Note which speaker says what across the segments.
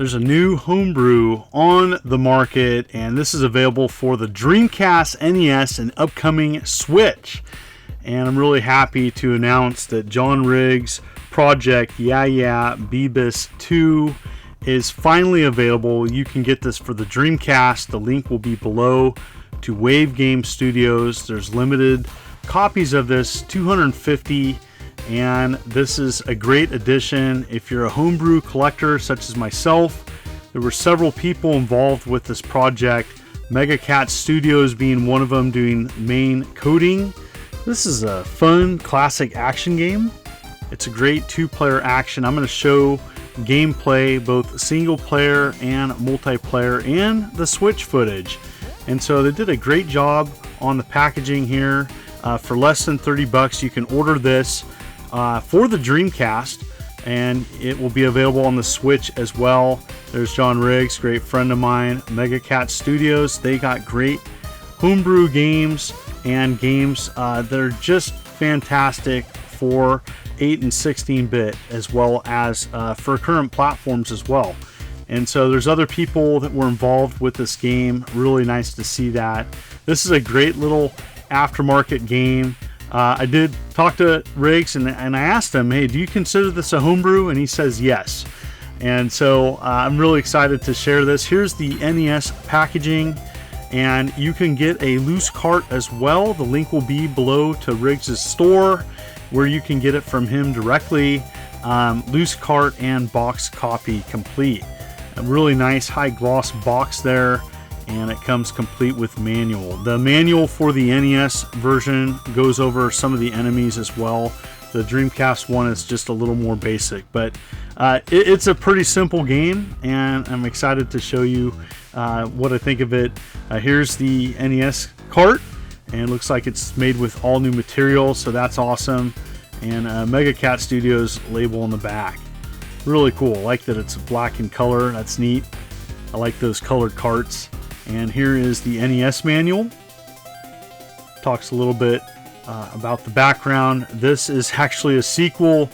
Speaker 1: there's a new Homebrew on the market, and this is available for the Dreamcast, NES, and upcoming Switch. And I'm really happy to announce that John Riggs' project, Beebiss 2, is finally available. You can get this for the Dreamcast. The link will be below to Wave Game Studios. There's limited copies of this, 250, and this is a great addition if you're a homebrew collector such as myself. There were several people involved with this project, Mega Cat Studios being one of them, doing main coding. This is a fun classic action game. It's a great two-player action. I'm going to show gameplay, both single player and multiplayer, and the Switch footage. And so they did a great job on the packaging here. For less than $30 you can order this for the Dreamcast, and it will be available on the Switch as well. There's John Riggs, great friend of mine. Mega Cat Studios, they got great homebrew games and games that are just fantastic for 8 and 16-bit, as well as for current platforms as well. And so there's other people that were involved with this game. Really nice to see that. This is a great little aftermarket game. I did talk to Riggs and I asked him, hey, do you consider this a homebrew? And he says yes. And so I'm really excited to share this. Here's the NES packaging, and you can get a loose cart as well. The link will be below to Riggs' store, where you can get it from him directly. Loose cart and box copy complete. A really nice high gloss box there, and it comes complete with manual. The manual for the NES version goes over some of the enemies as well. The Dreamcast one is just a little more basic, but it's a pretty simple game, and I'm excited to show you what I think of it. Here's the NES cart, and it looks like it's made with all new materials, so that's awesome. And Mega Cat Studios label on the back. Really cool. I like that it's black in color. That's neat. I like those colored carts. And here is the NES manual. Talks a little bit about the background. This is actually a sequel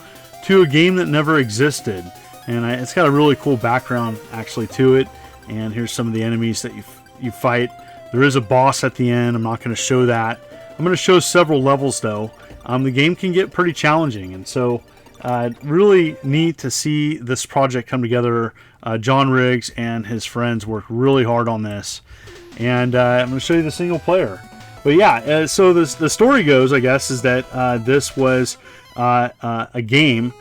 Speaker 1: to a game that never existed, and it's got a really cool background actually to it. And here's some of the enemies that you fight. There is a boss at the end. I'm not going to show that. I'm going to show several levels though. The game can get pretty challenging, and so really neat to see this project come together. John Riggs and his friends worked really hard on this, and I'm going to show you the single player. But yeah, so the story goes, I guess, is that this was a game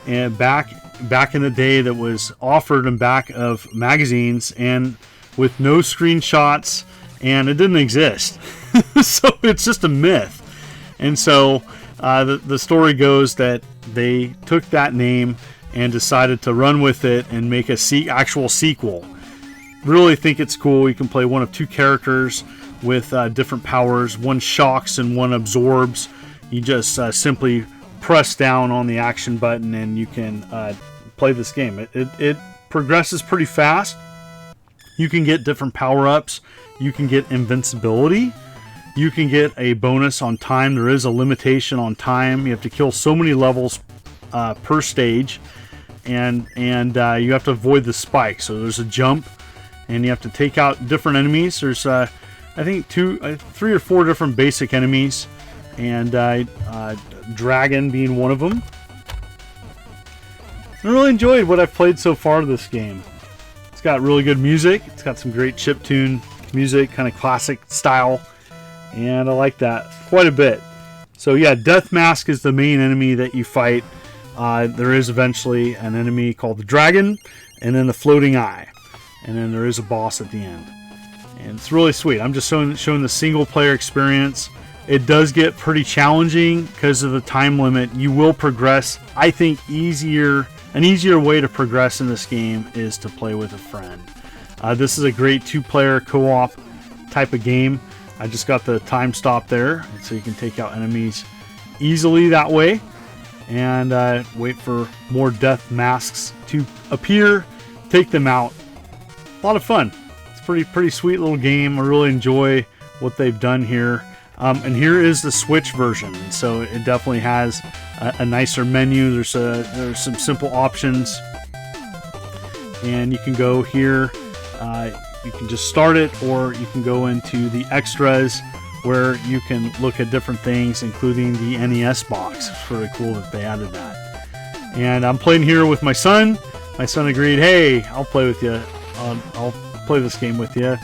Speaker 1: and back in the day that was offered in back of magazines and with no screenshots, and it didn't exist. So it's just a myth. And so the story goes that they took that name and decided to run with it and make a actual sequel. Really think it's cool. You can play one of two characters with different powers. One shocks and one absorbs. You just simply press down on the action button and you can play this game. It progresses pretty fast. You can get different power-ups. You can get invincibility. You can get a bonus on time. There is a limitation on time. You have to kill so many levels per stage, and you have to avoid the spike. So there's a jump, and you have to take out different enemies. There's I think 3 or 4 different basic enemies, and dragon being one of them. I really enjoyed what I've played so far of this game. It's got really good music. It's got some great chiptune music, kind of classic style. And I like that quite a bit. So yeah, Death Mask is the main enemy that you fight. There is eventually an enemy called the Dragon, and then the Floating Eye. And then there is a boss at the end. And it's really sweet. I'm just showing the single player experience. It does get pretty challenging because of the time limit. You will progress. I think an easier way to progress in this game is to play with a friend. This is a great 2-player co-op type of game. I just got the time stop there, so you can take out enemies easily that way, and wait for more death masks to appear, take them out. A lot of fun. It's a pretty sweet little game. I really enjoy what they've done here. And here is the Switch version, so it definitely has a nicer menu. There's some simple options. and you can go here. You can just start it, or you can go into the extras where you can look at different things, including the NES box. It's really cool that they added that. And I'm playing here with my son. My son agreed, hey, I'll play with you. I'll play this game with you.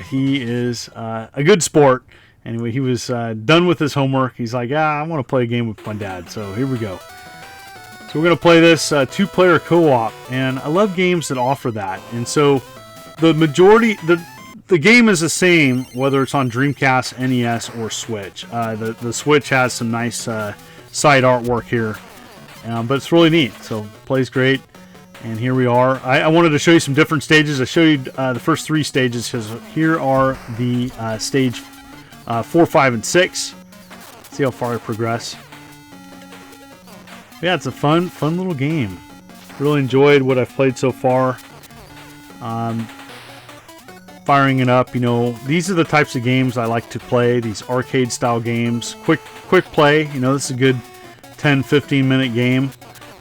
Speaker 1: He is a good sport. Anyway, he was done with his homework. He's like, I want to play a game with my dad. So here we go. So we're going to play this two-player co-op. And I love games that offer that. And so the majority, the game is the same, whether it's on Dreamcast, NES, or Switch. The Switch has some nice side artwork here. But it's really neat. So plays great. And here we are. I wanted to show you some different stages. I showed you the first 3 stages, because here are the stage 4, 5, and 6. See how far I progress. Yeah, it's a fun little game. Really enjoyed what I've played so far. Firing it up, these are the types of games I like to play. These arcade style games, quick play. This is a good 10-15 minute game.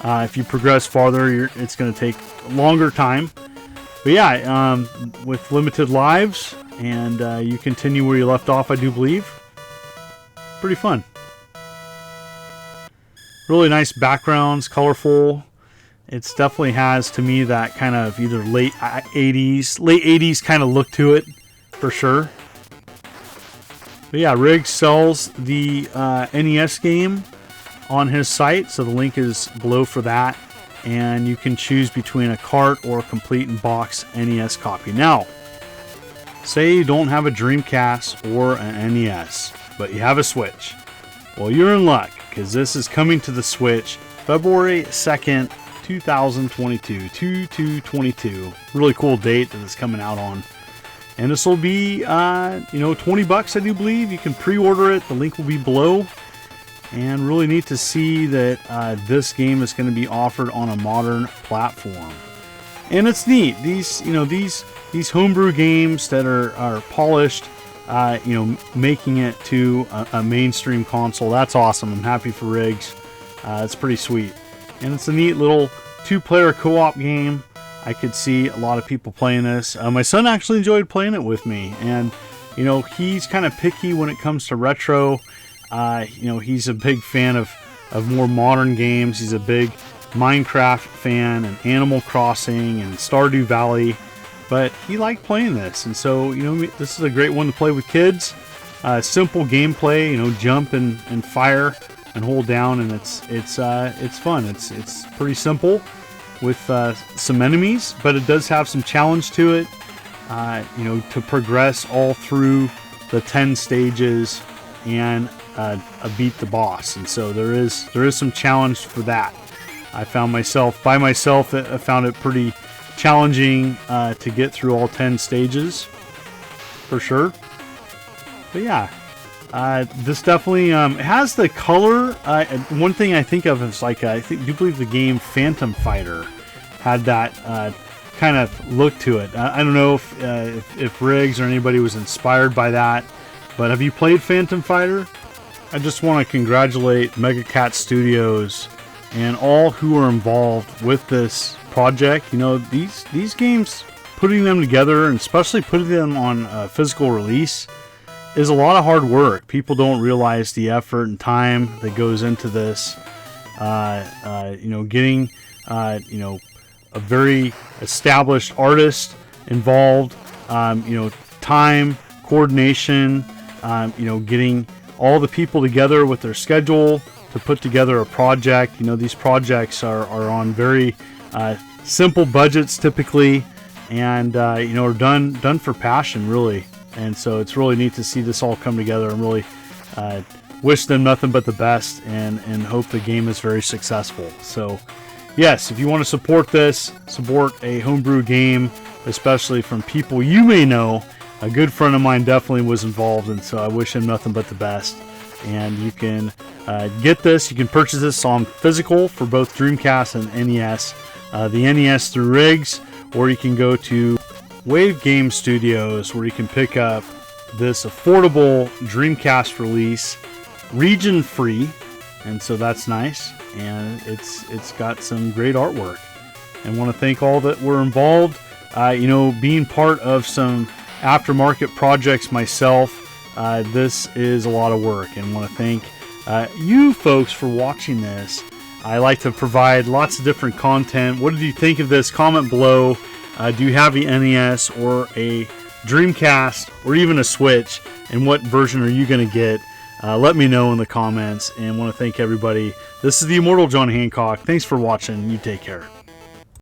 Speaker 1: If you progress farther, it's going to take a longer time. But yeah, with limited lives, and you continue where you left off, I do believe. Pretty fun. Really nice backgrounds, colorful. It definitely has, to me, that kind of either late 80s kind of look to it, for sure. But yeah, Riggs sells the NES game on his site, so the link is below for that, and you can choose between a cart or a complete in box NES copy. Now, say you don't have a Dreamcast or an NES, but you have a Switch. Well, you're in luck, because this is coming to the Switch February 2nd, 2022, 2/2/22. Really cool date that it's coming out on. And this will be, $20, I do believe. You can pre-order it. The link will be below. And really neat to see that this game is going to be offered on a modern platform. And it's neat. These homebrew games that are polished, making it to a mainstream console. That's awesome. I'm happy for Riggs. It's pretty sweet. And it's a neat little 2-player co-op game. I could see a lot of people playing this. My son actually enjoyed playing it with me. And, he's kind of picky when it comes to retro. He's a big fan of more modern games. He's a big Minecraft fan and Animal Crossing and Stardew Valley, but he liked playing this. And so, this is a great one to play with kids. Simple gameplay, jump and fire and hold down, and it's fun. It's pretty simple with some enemies, but it does have some challenge to it. To progress all through the 10 stages and beat the boss, and so there is some challenge for that. I found myself I found it pretty challenging to get through all 10 stages, for sure. But yeah, this definitely has the color. One thing I think of is I believe the game Phantom Fighter had that kind of look to it. I don't know if Riggs or anybody was inspired by that, but have you played Phantom Fighter? I just want to congratulate Mega Cat Studios and all who are involved with this project. These games, putting them together, and especially putting them on a physical release, is a lot of hard work. People don't realize the effort and time that goes into this. Getting a very established artist involved. Time, coordination. Getting all the people together with their schedule to put together a project. These projects are on very simple budgets typically, and are done for passion, really. And so it's really neat to see this all come together. and really wish them nothing but the best, and hope the game is very successful. So yes, if you want to support this, support a homebrew game, especially from people you may know. A good friend of mine definitely was involved, and so I wish him nothing but the best. And you can get this. You can purchase this on physical for both Dreamcast and NES. The NES through Riggs, or you can go to Wave Game Studios, where you can pick up this affordable Dreamcast release, region free, and so that's nice. And it's got some great artwork. and want to thank all that were involved. Being part of some aftermarket projects myself, this is a lot of work, and want to thank you folks for watching this. I like to provide lots of different content. What did you think of this? Comment below. Do you have the NES or a Dreamcast or even a Switch, and what version are you going to get? Let me know in the comments, and want to thank everybody. This is the Immortal John Hancock. Thanks for watching. You take care.